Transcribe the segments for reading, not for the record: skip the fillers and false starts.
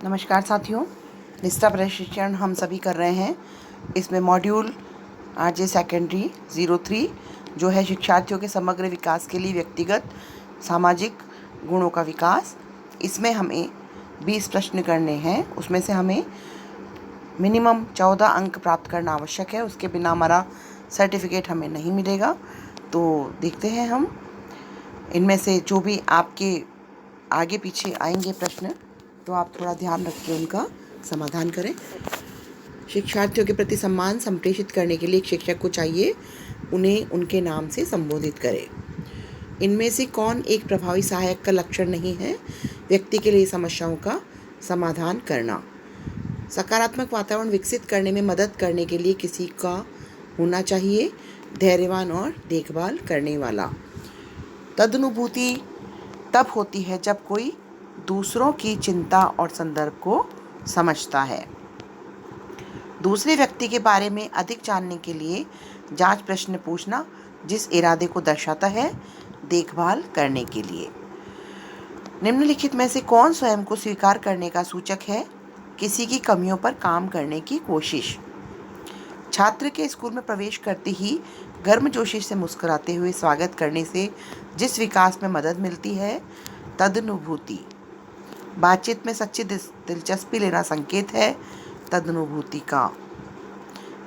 नमस्कार साथियों, निष्ठा प्रशिक्षण हम सभी कर रहे हैं। इसमें मॉड्यूल आरजे सेकेंडरी 03 जो है शिक्षार्थियों के समग्र विकास के लिए व्यक्तिगत सामाजिक गुणों का विकास। इसमें हमें 20 प्रश्न करने हैं। उसमें से हमें मिनिमम 14 अंक प्राप्त करना आवश्यक है, उसके बिना हमारा सर्टिफिकेट हमें नहीं मिलेगा। तो देखते हैं हम इनमें से जो भी आपके आगे पीछे आएंगे प्रश्न, तो आप थोड़ा ध्यान रख के उनका समाधान करें। शिक्षार्थियों के प्रति सम्मान संप्रेषित करने के लिए एक शिक्षक को चाहिए उन्हें उनके नाम से संबोधित करें। इनमें से कौन एक प्रभावी सहायक का लक्षण नहीं है? व्यक्ति के लिए समस्याओं का समाधान करना। सकारात्मक वातावरण विकसित करने में मदद करने के लिए किसी का होना चाहिए धैर्यवान और देखभाल करने वाला। तदनुभूति तब होती है जब कोई दूसरों की चिंता और संदर्भ को समझता है। दूसरे व्यक्ति के बारे में अधिक जानने के लिए जांच प्रश्न पूछना जिस इरादे को दर्शाता है देखभाल करने के लिए। निम्नलिखित में से कौन स्वयं को स्वीकार करने का सूचक है? किसी की कमियों पर काम करने की कोशिश। छात्र के स्कूल में प्रवेश करते ही गर्मजोशी से मुस्कुराते हुए स्वागत करने से जिस विकास में मदद मिलती है तदनुभूति। बातचीत में सच्ची दिलचस्पी लेना संकेत है तदनुभूति का।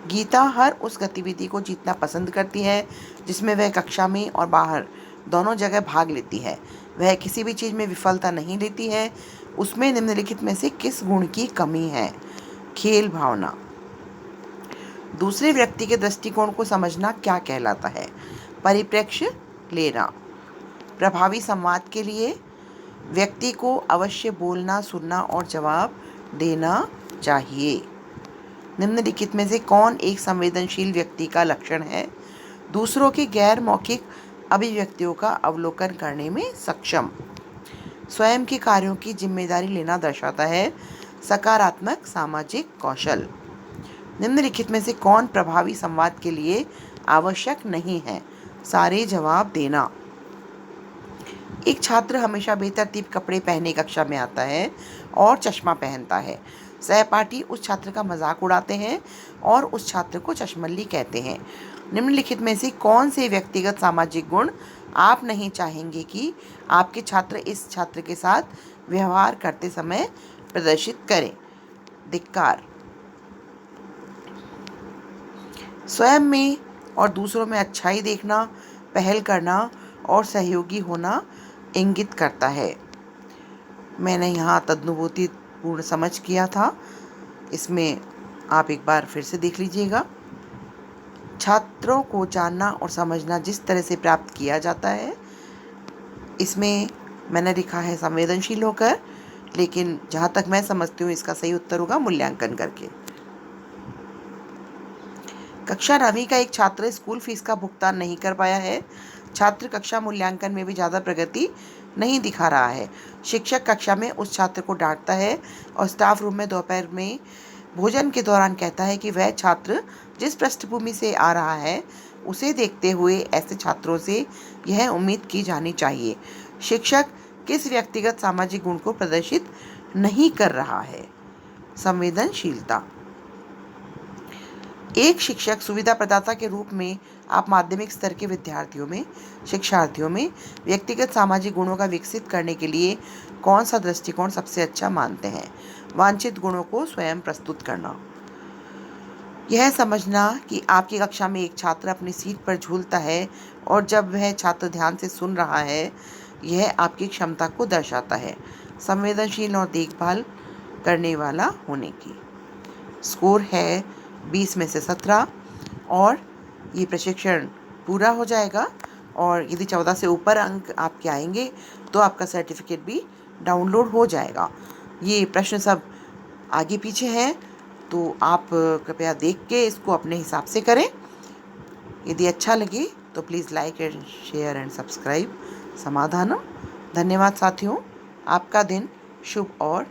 गीता हर उस गतिविधि को जीतना पसंद करती है जिसमें वह कक्षा में और बाहर दोनों जगह भाग लेती है। वह किसी भी चीज़ में विफलता नहीं लेती है। उसमें निम्नलिखित में से किस गुण की कमी है? खेल भावना। दूसरे व्यक्ति के दृष्टिकोण को समझना क्या कहलाता है? परिप्रेक्ष्य लेना। प्रभावी संवाद के लिए व्यक्ति को अवश्य बोलना, सुनना और जवाब देना चाहिए। निम्नलिखित में से कौन एक संवेदनशील व्यक्ति का लक्षण है? दूसरों के गैर मौखिक अभिव्यक्तियों का अवलोकन करने में सक्षम। स्वयं के कार्यों की जिम्मेदारी लेना दर्शाता है सकारात्मक सामाजिक कौशल। निम्नलिखित में से कौन प्रभावी संवाद के लिए आवश्यक नहीं है? सारे जवाब देना। एक छात्र हमेशा बेतरतीब कपड़े पहने कक्षा में आता है और चश्मा पहनता है। सहपाठी उस छात्र का मजाक उड़ाते हैं और उस छात्र को चश्मल्ली कहते हैं। निम्नलिखित में से कौन से व्यक्तिगत सामाजिक गुण आप नहीं चाहेंगे कि आपके छात्र इस छात्र के साथ व्यवहार करते समय प्रदर्शित करें? धिक्कार। स्वयं में और दूसरों में अच्छाई देखना, पहल करना और सहयोगी होना इंगित करता है। मैंने यहाँ तदनुभूति पूर्ण समझ किया था, इसमें आप एक बार फिर से देख लीजिएगा। छात्रों को जानना और समझना जिस तरह से प्राप्त किया जाता है, इसमें मैंने लिखा है संवेदनशील होकर, लेकिन जहाँ तक मैं समझती हूँ इसका सही उत्तर होगा मूल्यांकन करके। कक्षा 9वीं का एक छात्र स्कूल फीस का भुगतान नहीं कर पाया है। छात्र कक्षा मूल्यांकन में भी ज़्यादा प्रगति नहीं दिखा रहा है। शिक्षक कक्षा में उस छात्र को डांटता है और स्टाफ रूम में दोपहर में भोजन के दौरान कहता है कि वह छात्र जिस पृष्ठभूमि से आ रहा है उसे देखते हुए ऐसे छात्रों से यह उम्मीद की जानी चाहिए। शिक्षक किस व्यक्तिगत सामाजिक गुण को प्रदर्शित नहीं कर रहा है? संवेदनशीलता। एक शिक्षक सुविधा प्रदाता के रूप में आप माध्यमिक स्तर के शिक्षार्थियों में व्यक्तिगत सामाजिक गुणों का विकसित करने के लिए कौन सा दृष्टिकोण सबसे अच्छा मानते हैं? वांछित गुणों को स्वयं प्रस्तुत करना। यह समझना कि आपकी कक्षा में एक छात्र अपनी सीट पर झूलता है और जब वह छात्र ध्यान से सुन रहा है, यह आपकी क्षमता को दर्शाता है संवेदनशील और देखभाल करने वाला होने की। स्कोर है 20 में से 17 और ये प्रशिक्षण पूरा हो जाएगा। और यदि 14 से ऊपर अंक आपके आएंगे तो आपका सर्टिफिकेट भी डाउनलोड हो जाएगा। ये प्रश्न सब आगे पीछे हैं, तो आप कृपया देख के इसको अपने हिसाब से करें। यदि अच्छा लगे तो please like and share and subscribe Samadhanam. धन्यवाद साथियों, आपका दिन शुभ और